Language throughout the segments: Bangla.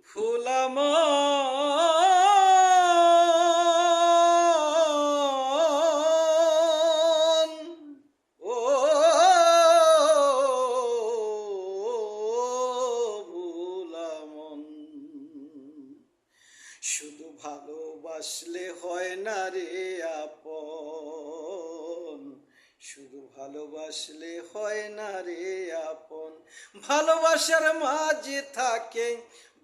ফুলাম ও ভুলামন, শুধু ভালোবাসলে হয় না রে আপন, শুধু ভালোবাসলে হয় না রে আপন। ভালোবাসার মাঝে থাকে,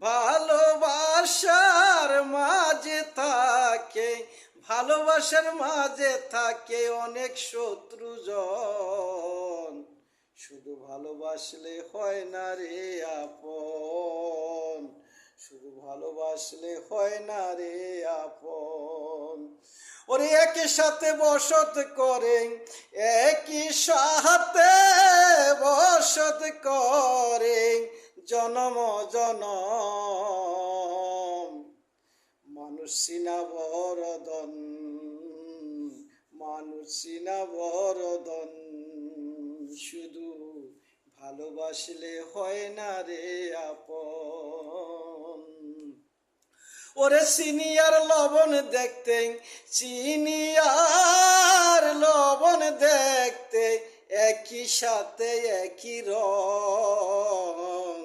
ভালোবাসার মাঝে থাকে, ভালোবাসার মাঝে থাকে অনেক শত্রুজন, শুধু ভালোবাসলে হয় না রে আপন, শুধু ভালোবাসলে হয় না রে আপন। ওরে একই সাথে বসত করে, একই সাথে বসত করে জনম জনম, মানুষ চিনা বরদন, মানুষ চিনা বরদন, শুধু ভালোবাসলে হয় না রে আপন। ওরে চিনি আর লবণ দেখতে, চিনি আর লবণ দেখতে একই সাথে একই রং,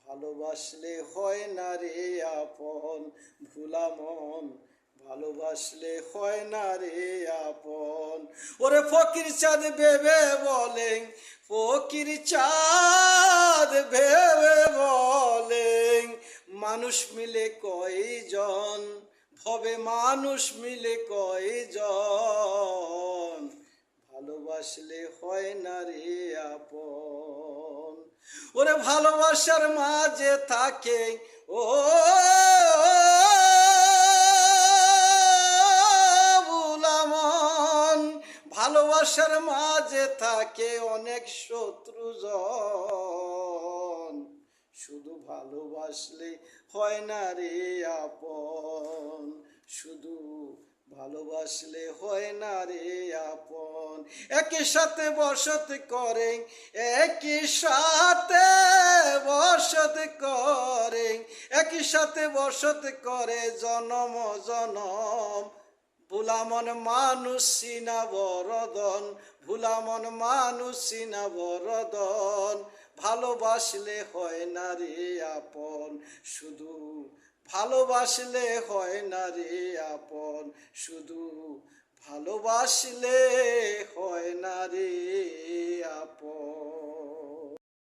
ভালোবাসলে হয় না রে আপন ভোলা মন, ভালোবাসলে হয় না রে আপন। ওরে ফকির চাঁদ ভেবে বলে, ফকির চাঁদ ভেবে বলে, মানুষ মিলে কয়জন ভবে, মানুষ মিলে কয়জন, ভালোবাসলে হয় না রে আপন। ওরে ভালোবাসার মাঝে থাকে ও ভুলামন, ভালোবাসার মাঝে থাকে অনেক শত্রুজন, শুধু ভালোবাসলে হয় না রে আপন, শুধু ভালোবাসলে হয় না রে আপন। একই সাথে বসত করে, একই সাথে বসত করে, একই সাথে বসত করে জনম জনম, ভুলামন মানুষ চিনা বরদন, ভুলামন মানুষ চিনা বরদন, ভালোবাসলে হয় না রে আপন, শুধু ভালোবাসলে হয় না রে আপন, শুধু ভালোবাসলে হয় না রে আপন।